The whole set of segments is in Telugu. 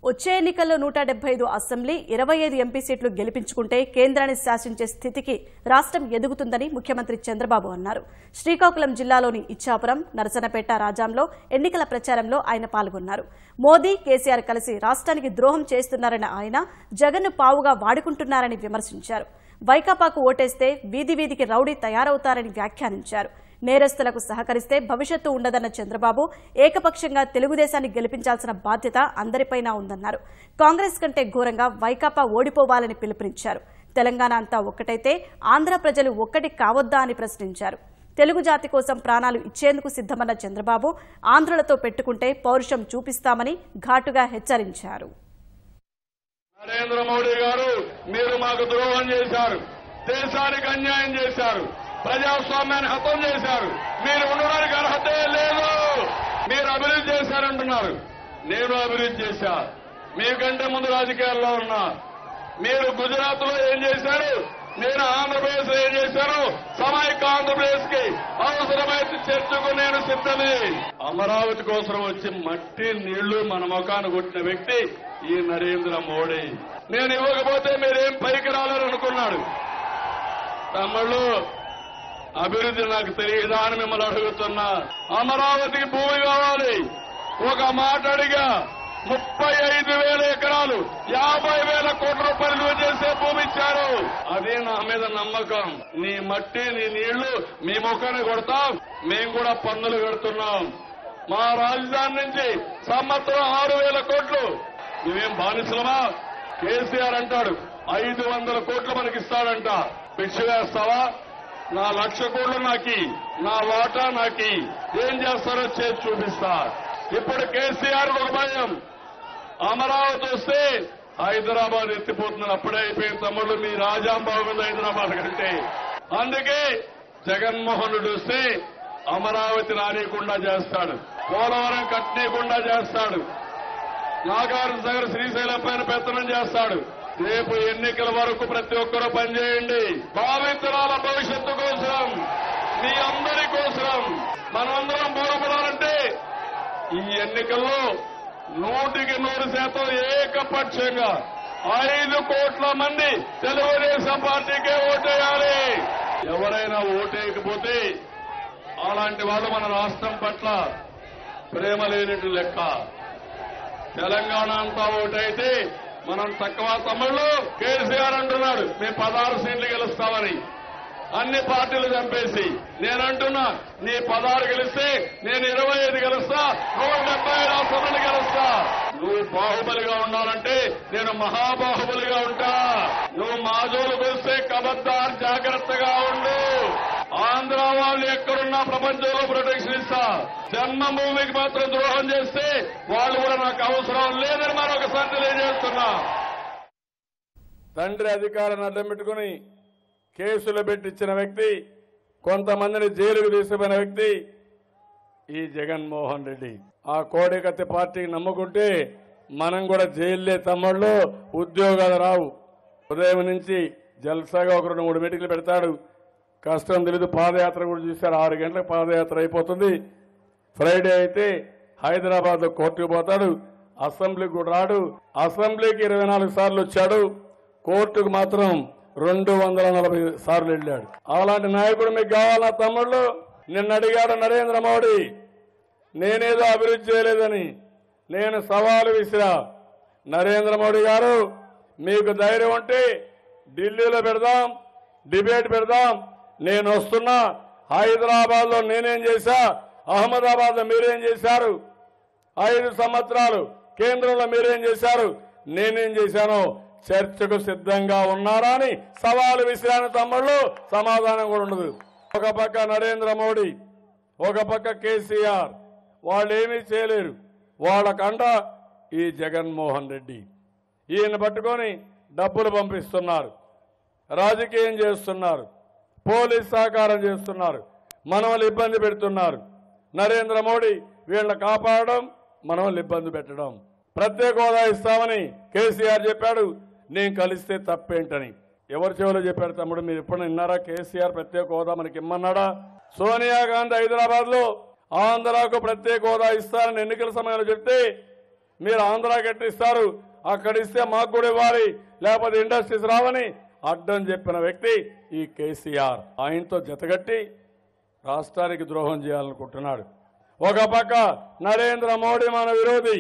వచ్చే ఎన్నికల్లో 175 అసెంబ్లీ 25 ఎంపీ సీట్లు గెలిపించుకుంటే కేంద్రాన్ని శాసించే స్థితికి రాష్ట్రం ఎదుగుతుందని ముఖ్యమంత్రి చంద్రబాబు అన్నారు. శ్రీకాకుళం జిల్లాలోని ఇచ్చాపురం, నరసనపేట, రాజాంలో ఎన్నికల ప్రచారంలో ఆయన పాల్గొన్నారు. మోదీ, కేసీఆర్ కలిసి రాష్ట్రానికి ద్రోహం చేస్తున్నారన్న ఆయన జగన్ను పావుగా వాడుకుంటున్నారని విమర్శించారు. వైకాపాకు ఓటేస్తే వీధి వీధికి రౌడీ తయారవుతారని వ్యాఖ్యానించారు. నేరస్తులకు సహకరిస్తే భవిష్యత్తు ఉండదన్న చంద్రబాబు ఏకపక్షంగా తెలుగుదేశాన్ని గెలిపించాల్సిన బాధ్యత అందరిపైనా ఉందన్నారు. కాంగ్రెస్ కంటే ఘోరంగా వైకాపా ఓడిపోవాలని పిలుపునిచ్చారు. తెలంగాణ అంతా ఒక్కటైతే ఆంధ్ర ప్రజలు ఒక్కటి కావద్దా అని ప్రశ్నించారు. తెలుగు జాతి కోసం ప్రాణాలు ఇచ్చేందుకు సిద్ధమన్న చంద్రబాబు ఆంధ్రులతో పెట్టుకుంటే పౌరుషం చూపిస్తామని ఘాటుగా హెచ్చరించారు. నరేంద్ర మోడీ గారు మీరు మాకు ద్రోహం చేశారు, దేశానికి అన్యాయం చేశారు, ప్రజాస్వామ్యాన్ని హతం చేశారు. మీరు ఉండడానికి అర్హతే లేదు. మీరు అభివృద్ధి చేశారంటున్నారు. నేను అభివృద్ధి చేశా. మీకంటే ముందు రాజకీయాల్లో ఉన్నా. మీరు గుజరాత్ లో ఏం చేశారు, నేను ఆంధ్రప్రదేశ్ లో ఏం చేశాను. సమైక్య ఆంధ్రప్రదేశ్ కి అవసరమైతే చర్చకు నేను సిద్ధమే. అమరావతి కోసం వచ్చి మట్టి నీళ్లు మన ముఖాన్ని కొట్టిన వ్యక్తి ఈ నరేంద్ర మోడీ. నేను ఇవ్వకపోతే మీరేం పైకి రాలేరనుకున్నాడు. తమ్ముళ్ళు, అభివృద్ధి నాకు తెలియదా అని మిమ్మల్ని అడుగుతున్నా. అమరావతికి భూమి కావాలి. ఒక మాట అడిగా 35,000 ఎకరాలు 50,000 కోట్ల రూపాయలు విలువ చేసే భూమి ఇచ్చారు. అదే నా మీద నమ్మకం. నీ మట్టి, నీ నీళ్లు మీ ముఖాన్ని కొడతాం. మేము కూడా పన్నులు కడుతున్నాం. మా రాజధాని నుంచి సంవత్సరం 6,000 కోట్లు. నువ్వేం బానిసలమా? కేసీఆర్ అంటాడు 500 కోట్లు మనకిస్తాడంట. భిక్ష వేస్తావా? నా 1,00,000 కోట్లు నాకి, నా వాటా నాకి. ఏం చేస్తారో చేసి చూపిస్తా. ఇప్పుడు కేసీఆర్ ఒక భయం, అమరావతి వస్తే హైదరాబాద్ ఎత్తిపోతున్నారు. అప్పుడే అయిపోయింది తమ్ముళ్ళు మీ రాజాం బాగుంది హైదరాబాద్ కంటే. అందుకే జగన్మోహన్ రెడ్డి వస్తే అమరావతి రానియకుండా చేస్తాడు, పోలవరం కట్టనీయకుండా చేస్తాడు, నాగార్జున సాగర్ శ్రీశైలం పైన పెత్తనం చేస్తాడు. రేపు ఎన్నికల వరకు ప్రతి ఒక్కరూ పనిచేయండి. భావితరాల భవిష్యత్తు కోసం, మీ అందరి కోసం మనమందరం బాగుపడాలంటే ఈ ఎన్నికల్లో 100% ఏకపక్షంగా 5 కోట్ల మంది తెలుగుదేశం పార్టీకే ఓటేయాలి. ఎవరైనా ఓటేయకపోతే అలాంటి వాళ్ళు మన రాష్ట్రం పట్ల ప్రేమ లేనట్టు లెక్క. తెలంగాణ అంతా ఓటైతే మనం తక్కువ. తమ్ముళ్ళు, కేసీఆర్ అంటున్నాడు మేము 16 సీట్లు గెలుస్తామని. అన్ని పార్టీలు చంపేసి నేనంటున్నా నీ 16 గెలిస్తే నేను 25 గెలుస్తా, 175 అసెంబ్లీలు గెలుస్తా. నువ్వు బాహుబలిగా ఉండాలంటే నేను మహాబాహుబలిగా ఉంటా. నువ్వు మాజోలు కొలిస్తే కబద్దార్, జాగ్రత్తగా ఉండు. ఆంధ్ర వాళ్ళు ఎక్కడున్నా ప్రపంచంలో ప్రొటెక్షన్ ఇస్తా. జన్మభూమికి మాత్రం ద్రోహం చేస్తే వాళ్ళు కూడా నాకు అవసరం లేదని మరొకసారి తెలియజేస్తున్నా. తండ్రి అధికారాన్ని అడ్డం పెట్టుకుని కేసులు పెట్టించిన వ్యక్తి, కొంతమందిని జైలుకు తీసుకుపోయిన వ్యక్తి ఈ జగన్మోహన్ రెడ్డి. ఆ కోడికత్తి పార్టీకి నమ్ముకుంటే మనం కూడా జైల్లే తమ్ముళ్ళు. ఉద్యోగాలు రావు. ఉదయం నుంచి జల్సాగా ఒక 2-3 మీటింగ్లు పెడతాడు. కష్టం తెలీదు. పాదయాత్ర కూడా చూశారు. 6 గంటలకు పాదయాత్ర అయిపోతుంది. ఫ్రైడే అయితే హైదరాబాద్ లో కోర్టుకు పోతాడు. అసెంబ్లీకి కూడా రాడు. అసెంబ్లీకి 24 సార్లు వచ్చాడు. కోర్టుకు మాత్రం 240 సార్లు వెళ్ళాడు. అలాంటి నాయకుడు మీకు కావాలా తమ్ముళ్ళు? నిన్న అడిగాడు నరేంద్ర మోడీ, నేనేదో అభివృద్ధి చేయలేదని. నేను సవాలు విసిరా. నరేంద్ర మోడీ గారు, మీకు ధైర్యం ఉంటే ఢిల్లీలో పెడదాం, డిబేట్ పెడదాం. నేను వస్తున్నా. హైదరాబాద్ లో నేనేం చేశా, అహ్మదాబాద్ లో మీరేం చేశారు, 5 సంవత్సరాలు కేంద్రంలో మీరేం చేశారు, నేనేం చేశానో చర్చకు సిద్ధంగా ఉన్నారా అని సవాలు విసిరాని తమ్ముళ్ళు. సమాధానం కూడా ఉండదు. ఒక పక్క నరేంద్ర మోడీ, ఒక పక్క కేసీఆర్. వాళ్ళు ఏమీ చేయలేరు. వాళ్ళకంట ఈ జగన్మోహన్ రెడ్డి. ఈయన పట్టుకొని డబ్బులు పంపిస్తున్నారు, రాజకీయం చేస్తున్నారు, పోలీస్ సహకారం చేస్తున్నారు, మనల్ని ఇబ్బంది పెడుతున్నారు. నరేంద్ర మోడీ వీళ్ళని కాపాడడం, మనల్ని ఇబ్బంది పెట్టడం. ప్రత్యేక హోదా ఇస్తామని కేసీఆర్ చెప్పాడు. నేను కలిస్తే తప్పేంటని ఎవరి చెవిలో చెప్పాడు తమ్ముడు? మీరు ఎప్పుడు విన్నారా? కేసీఆర్ ప్రత్యేక హోదా మనకి ఇమ్మన్నాడా? సోనియా గాంధీ హైదరాబాద్ లో ఆంధ్రాకు ప్రత్యేక హోదా ఇస్తారని ఎన్నికల సమయంలో చెప్తే మీరు ఆంధ్రాకి ఎట్టిస్తారు, అక్కడిస్తే మాకు కూడా ఇవ్వాలి, లేకపోతే ఇండస్ట్రీస్ రావని అడ్డం చెప్పిన వ్యక్తి ఈ కేసీఆర్. ఆయనతో జతగట్టి రాష్ట్రానికి ద్రోహం చేయాలనుకుంటున్నాడు. ఒక పక్క నరేంద్ర మోడీ మన విరోధి,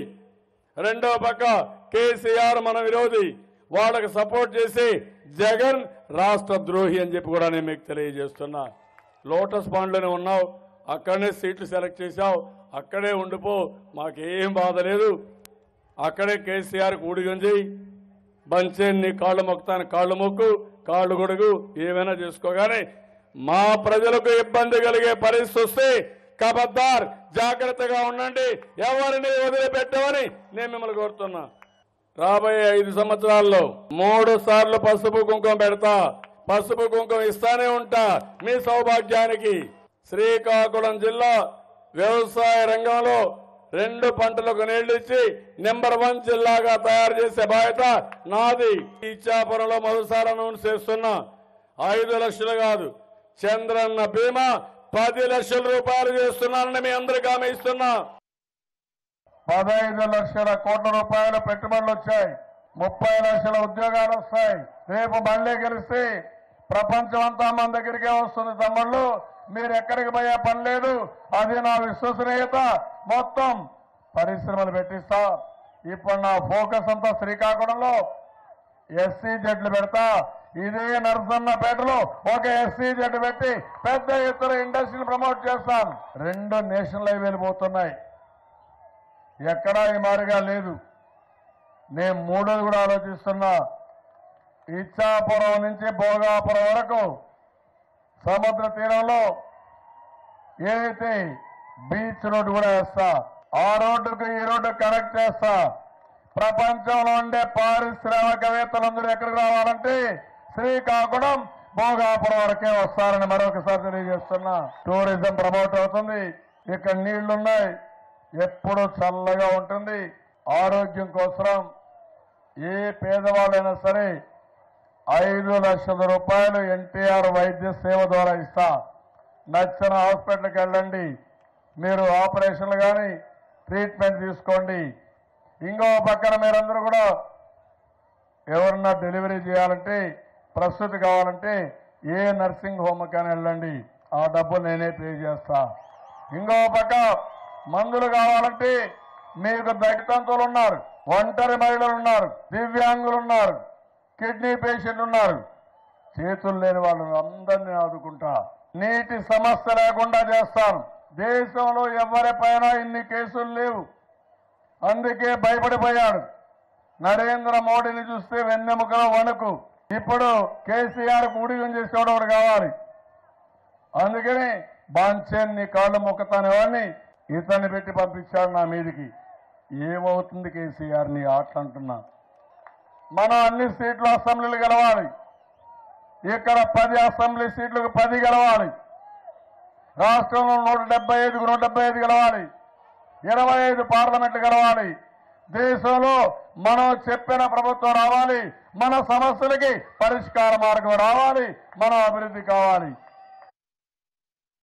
రెండో పక్క కేసీఆర్ మన విరోధి. వాళ్ళకి సపోర్ట్ చేసి జగన్ రాష్ట్ర ద్రోహి అని చెప్పి కూడా నేను మీకు తెలియజేస్తున్నా. లోటస్ పాండ్లోనే ఉన్నావు, అక్కడనే సీట్లు సెలెక్ట్ చేశావు, అక్కడే ఉండిపో, మాకేం బాధ లేదు. అక్కడే కేసీఆర్కి ఊడిగంజి బంచేన్ నీ కాళ్ళు మొక్కుతాను, కాళ్ళు మొక్కు, కాళ్ళు గొడుగు ఏమైనా చేసుకోగానే మా ప్రజలకు ఇబ్బంది కలిగే పరిస్థితి వస్తే కబద్దార్ జాగ్రత్తగా ఉండండి, ఎవరిని వదిలిపెట్టమని నేను మిమ్మల్ని కోరుతున్నా. రాబోయే 5 సంవత్సరాల్లో 3 సార్లు పసుపు కుంకుమ పెడతా, పసుపు కుంకుమ ఇస్తానే ఉంటా మీ సౌభాగ్యానికి. శ్రీకాకుళం జిల్లా వ్యవసాయ రంగంలో 2 పంటలకు నీళ్లిచ్చి నెంబర్ 1 జిల్లాగా తయారు చేసే బాధ్యత నాది. ఇచ్చాపురంలో మొదటిసారి అనౌన్స్ చేస్తున్నా. 5 లక్షలు కాదు, చంద్రన్న బీమా 10 లక్షల రూపాయలు చేస్తున్నానని మీ అందరికీ హామీ ఇస్తున్నా. 15 లక్షల కోట్ల రూపాయల పెట్టుబడులు వచ్చాయి, 30 లక్షల ఉద్యోగాలు వస్తాయి. రేపు మళ్లీ గెలిస్తే ప్రపంచం అంతా మన దగ్గరికే వస్తుంది. తమ్ముళ్ళు, మీరు ఎక్కడికి పోయే పని లేదు. అది నా విశ్వసనీయత. మొత్తం పరిశ్రమలు పెట్టిస్తా. ఇప్పుడు నా ఫోకస్ అంతా శ్రీకాకుళంలో ఎస్సీ జడ్లు పెడతా. ఇదే నరసన్నపేటలో ఒక ఎస్సీ జడ్ పెట్టి పెద్ద ఎత్తున ఇండస్ట్రీని ప్రమోట్ చేస్తాం. 2 నేషనల్ హైవేలు పోతున్నాయి, ఎక్కడా ఈ మారిగా లేదు. నేను 3ది కూడా ఆలోచిస్తున్నా. ఇచ్చాపురం నుంచి భోగాపురం వరకు సముద్ర తీరంలో ఏదైతే బీచ్ రోడ్డు కూడా వేస్తా. ఆ రోడ్డుకు ఈ రోడ్డు కనెక్ట్ చేస్తా. ప్రపంచంలో ఉండే పారిశ్రామికవేత్తలందరూ ఎక్కడికి రావాలంటే శ్రీకాకుళం భోగాపురం వరకే వస్తారని మరొకసారి తెలియజేస్తున్నా. టూరిజం ప్రమోట్ అవుతుంది. ఇక్కడ నీళ్లున్నాయి, ఎప్పుడు చల్లగా ఉంటుంది. ఆరోగ్యం కోసం ఏ పేదవాళ్ళైనా సరే 5 లక్షల రూపాయలు ఎన్టీఆర్ వైద్య సేవ ద్వారా ఇస్తా. నచ్చిన హాస్పిటల్కి వెళ్ళండి, మీరు ఆపరేషన్లు కానీ ట్రీట్మెంట్ తీసుకోండి. ఇంకో పక్కన మీరందరూ కూడా ఎవరన్నా డెలివరీ చేయాలంటే, ప్రసూతి కావాలంటే ఏ నర్సింగ్ హోమ్ కానీ వెళ్ళండి, ఆ డబ్బు నేనే పే చేస్తా. ఇంకో పక్క మందులు కావాలంటే మీకు దైతంతులు ఉన్నారు, ఒంటరి మహిళలు ఉన్నారు, దివ్యాంగులు ఉన్నారు, కిడ్నీ పేషెంట్లు ఉన్నారు, చేతులు లేని వాళ్ళు అందరినీ ఆదుకుంటా. నీటి సమస్య లేకుండా చేస్తాను. దేశంలో ఎవరిపైన ఇన్ని కేసులు లేవు, అందుకే భయపడిపోయాడు. నరేంద్ర మోడీని చూస్తే వెన్నెముకలో వణుకు. ఇప్పుడు కేసీఆర్ ఊడిగం చేసేవాడు ఒకటి కావాలి. అందుకని బాంచేన్ నీ కాళ్ళు మొక్కుతానే వాడిని ఇతన్ని పెట్టి పంపించాడు నా మీదికి. ఏమవుతుంది కేసీఆర్ నీ ఆటలు అంటున్నా. మనం అన్ని సీట్లు అసెంబ్లీలు గెలవాలి. ఇక్కడ 10 అసెంబ్లీ సీట్లకు 10 గెలవాలి. రాష్ట్రంలో 175కు 175 గెలవాలి. 25 పార్లమెంట్లు గెలవాలి. దేశంలో మనం చెప్పిన ప్రభుత్వం రావాలి. మన సమస్యలకి పరిష్కార మార్గం రావాలి. మన అభివృద్ధి కావాలి.